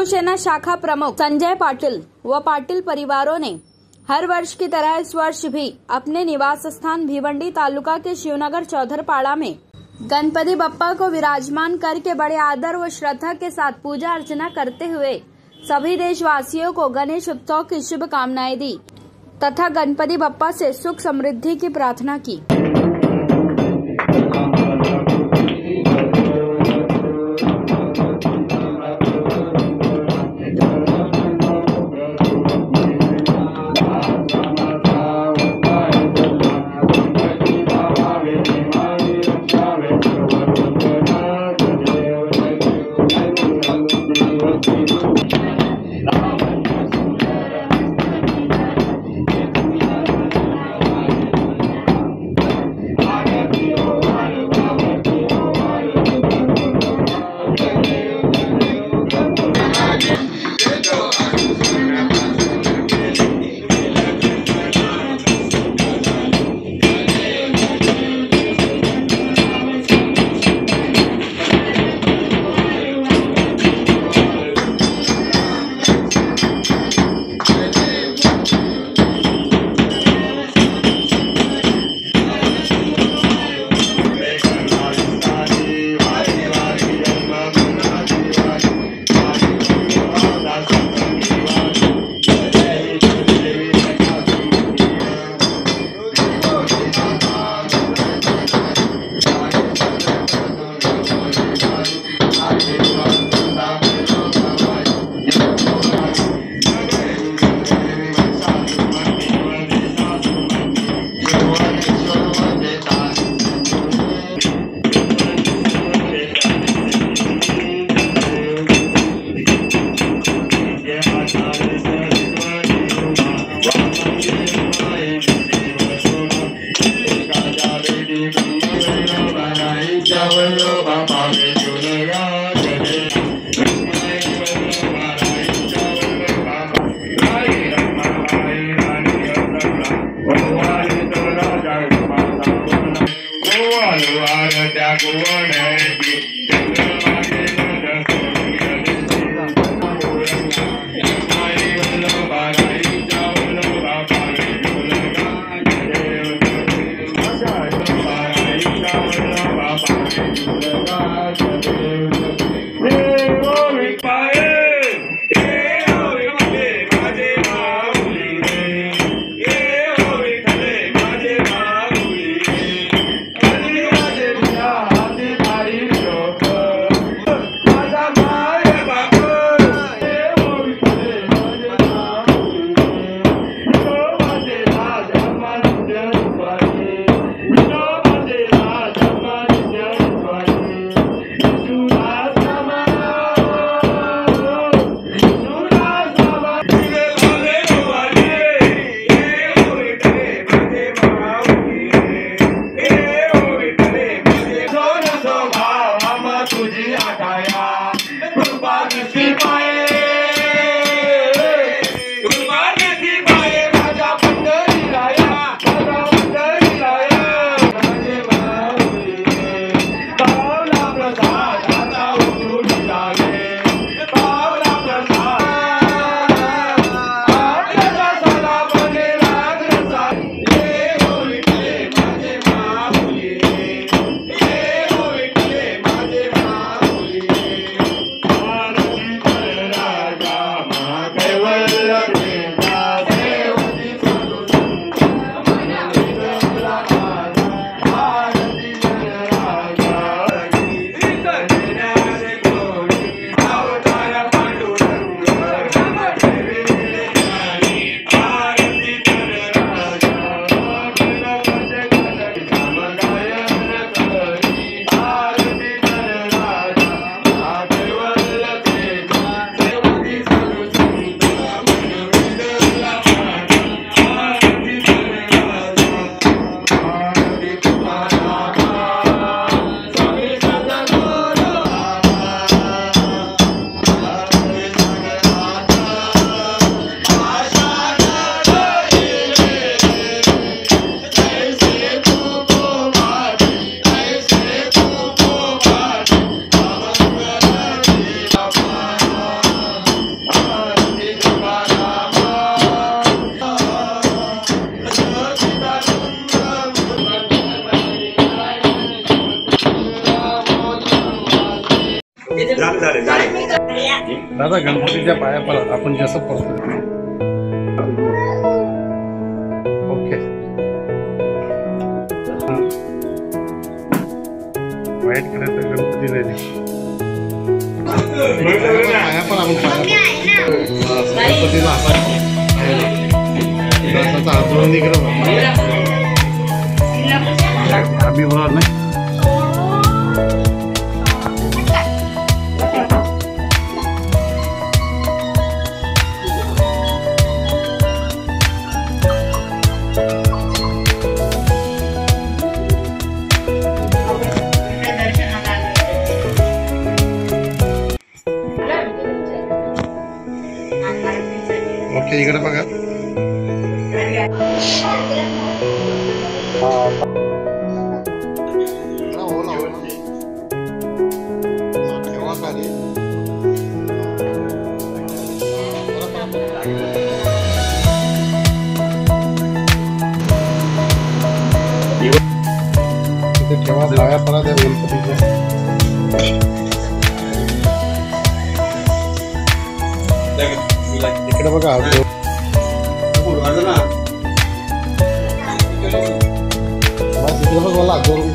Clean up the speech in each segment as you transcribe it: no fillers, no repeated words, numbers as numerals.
शिवसेना शाखा प्रमुख संजय पाटिल व पाटिल परिवारों ने हर वर्ष की तरह इस वर्ष भी अपने निवास स्थान भिवंडी तालुका के शिवनगर चौधरपाड़ा में गणपति बप्पा को विराजमान करके बड़े आदर व श्रद्धा के साथ पूजा अर्चना करते हुए सभी देशवासियों को गणेश उत्सव की शुभकामनाएं दी तथा गणपति बप्पा से सुख समृद्धि की प्रार्थना की। दादा गणपतीच्या पाया पडा आपण जसं पडतो. ओके वाईट करायचं गणपती नाही पाया पण आपण गणपतीला हात जोडून इकडं आम्ही होणार नाही. ओके इकडे बघा. तिथे ठेवा पाया पडा त्या गणपतीच्या. इकडे बघा इकडे बघ मला जोरून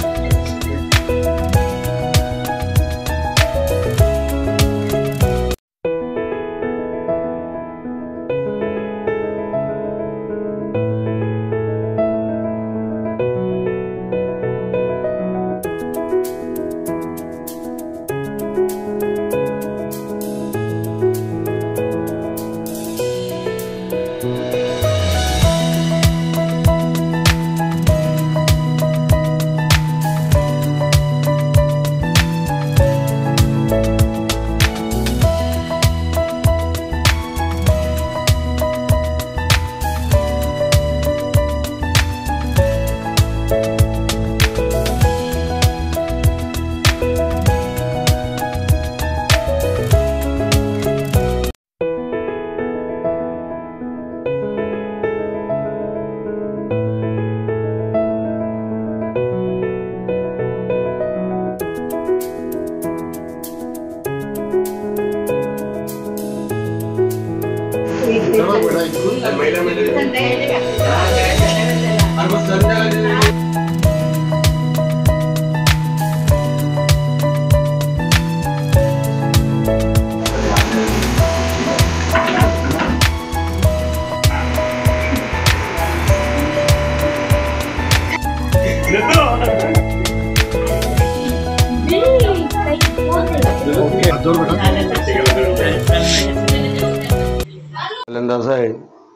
पहिल्यांदा असं आहे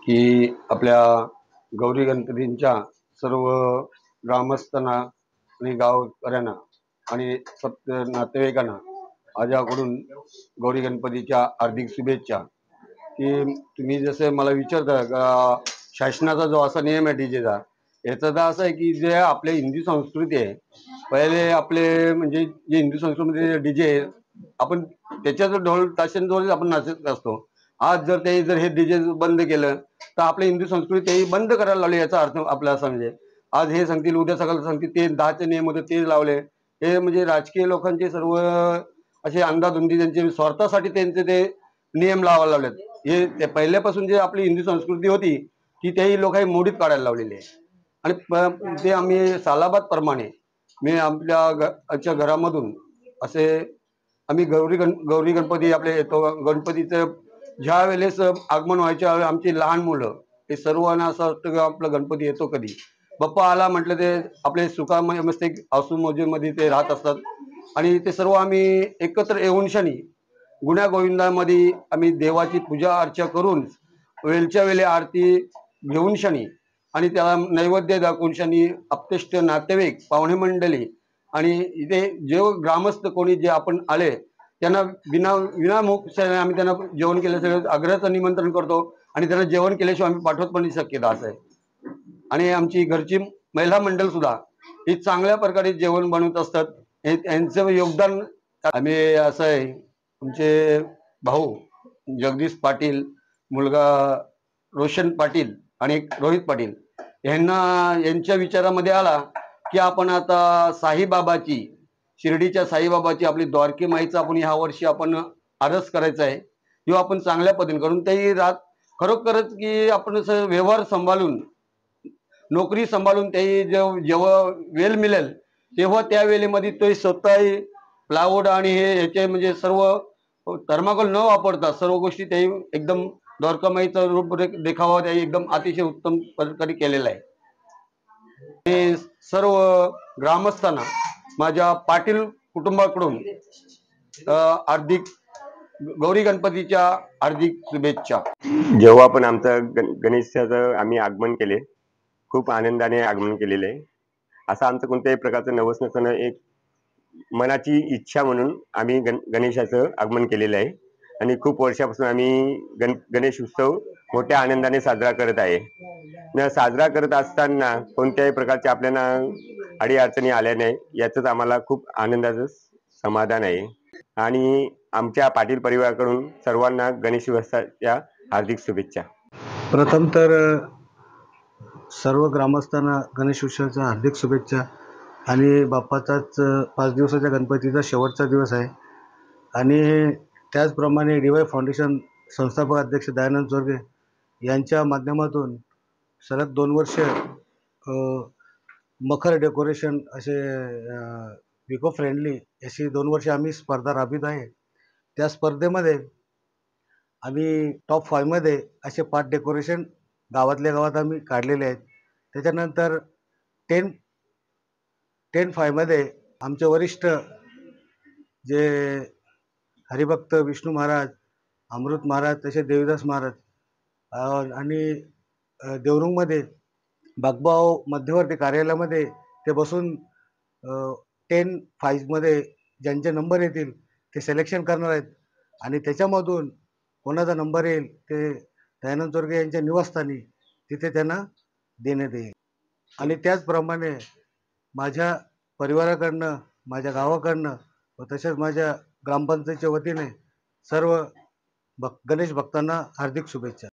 की आपल्या गौरी गणपतींच्या सर्व ग्रामस्थांना आणि गावकऱ्यांना आणि सप्त नातेवाईकांना माझ्याकडून गौरी गणपतीच्या हार्दिक शुभेच्छा. की तुम्ही जसं मला विचारता का शासनाचा जो असा नियम आहे डीजेचा, याचा तर असं आहे की जे आपल्या हिंदू संस्कृती आहे, पहिले आपले म्हणजे जे हिंदू संस्कृतीमध्ये डीजे आपण त्याच्यात ढोल ताशांजवळ आपण नाचत असतो. आज जर हे डीजे बंद केलं तर आपली हिंदू संस्कृती तेही बंद करायला लावली, याचा अर्थ आपल्याला समजे. आज हे सांगतील, उद्या सकाळ सांगतील ते 10चे नियम होते ते लावले. हे म्हणजे राजकीय लोकांचे सर्व असे अंधाधुंदी त्यांचे स्वार्थासाठी त्यांचे ते नियम लावायला लावलेत. हे ते पहिल्यापासून जे आपली हिंदू संस्कृती होती ती तेही लोकांनी मोडीत काढायला लावलेली आहे. आणि ते आम्ही सालाबाद प्रमाणे मी आपल्या घरामधून असे आम्ही गौरी गणपती आपले येतो. गणपतीचं ज्या वेळेस आगमन व्हायच्या आमची लहान मुलं ते सर्वांना असं असतं की आपला गणपती येतो कधी, बाप्पा आला म्हटलं ते आपले सुखामय मस्त एक आसूमोजेमध्ये ते राहत असतात. आणि ते सर्व आम्ही एकत्र येऊन शनी गुण्या गोविंदामध्ये आम्ही देवाची पूजा अर्चा करून वेळच्या वेळी आरती घेऊन शनी आणि त्याला नैवेद्य दाखवून शनी अपतेष्ट नातेवाईक पाहुणे मंडळी आणि इथे जे ग्रामस्थ कोणी जे आपण आले त्यांना विनामुख आम्ही त्यांना जेवण केल्याशिवाय आग्रहाचं निमंत्रण करतो आणि त्यांना जेवण केल्याशिवाय आम्ही पाठवत पण शक्यता असं आहे. आणि आमची घरची महिला मंडळ सुद्धा ही चांगल्या प्रकारे जेवण बनवत असतात. यांचं योगदान आम्ही असं आहे. आमचे भाऊ जगदीश पाटील, मुलगा रोशन पाटील आणि रोहित पाटील यांच्या विचारामध्ये आला की आपण आता शिर्डीच्या साईबाबाची आपली द्वारकी माईचा आपण ह्या वर्षी आपण आरस करायचा आहे. किंवा आपण चांगल्या पद्धतीने करून त्याही खरोखरच की आपण असं व्यवहार सांभाळून नोकरी सांभाळून त्याही जेव्हा वेळ मिळेल तेव्हा त्या वेळेमध्ये तो स्वतःही प्लायवूड आणि ह्याचे म्हणजे सर्व थर्माकोल न वापरता सर्व गोष्टी त्याही एकदम दोरकमाईचा रूप देखावा त्याही एकदम अतिशय उत्तम प्रकारे केलेला आहे. मी सर्व ग्रामस्थांना माझ्या पाटील कुटुंबाकडून हार्दिक गौरी गणपतीच्या हार्दिक शुभेच्छा. जेव्हा पण आमचं गणेशाचं आम्ही आगमन केले, खूप आनंदाने आगमन केलेलं आहे. असं आमचं कोणत्याही प्रकारचं नवस नसणं, एक मनाची इच्छा म्हणून आम्ही गणेशाचं आगमन केलेलं आहे आणि खूप वर्षापासून आम्ही गणेश उत्सव मोठ्या आनंदाने साजरा करत आहे. साजरा करत असताना कोणत्याही प्रकारच्या आपल्याला अडीअडचणी आल्या नाही याचंच आम्हाला खूप आनंदाचं समाधान आहे. आणि आमच्या पाटील परिवाराकडून सर्वांना गणेश उत्सवाच्या हार्दिक शुभेच्छा. प्रथम तर सर्व ग्रामस्थांना गणेश उत्सवाच्या हार्दिक शुभेच्छा. आणि बाप्पाचाच 5 दिवसाच्या गणपतीचा शेवटचा दिवस आहे आणि त्याचप्रमाणे DY फाउंडेशन संस्थापक अध्यक्ष दयानंद चोरगे यांच्या माध्यमातून सलग 2 वर्ष मखर डेकोरेशन असे इको फ्रेंडली अशी 2 वर्ष आम्ही स्पर्धा राबवित आहे. त्या स्पर्धेमध्ये आम्ही टॉप 5 मध्ये असे 5 डेकोरेशन गावातल्या गावात आम्ही काढलेले आहेत. त्याच्यानंतर 10-5 मध्ये आमचे वरिष्ठ जे हरिभक्त विष्णू महाराज, अमृत महाराज, तसे देवीदास महाराज आणि देवरुंगमध्ये बागबाव मध्यवर्ती कार्यालयामध्ये ते बसून 10-5 मध्ये ज्यांचे नंबर येतील ते सिलेक्शन करणार आहेत आणि त्याच्यामधून कोणाचा नंबर येईल ते दयानंद चोरगे यांच्या निवासस्थानी तिथे त्यांना देण्यात येईल. आणि त्याचप्रमाणे माझ्या परिवाराकडनं, माझ्या गावाकडनं व तसेच माझ्या ग्रामपंचायतीच्या वतीने सर्व गणेश भक्तांना हार्दिक शुभेच्छा.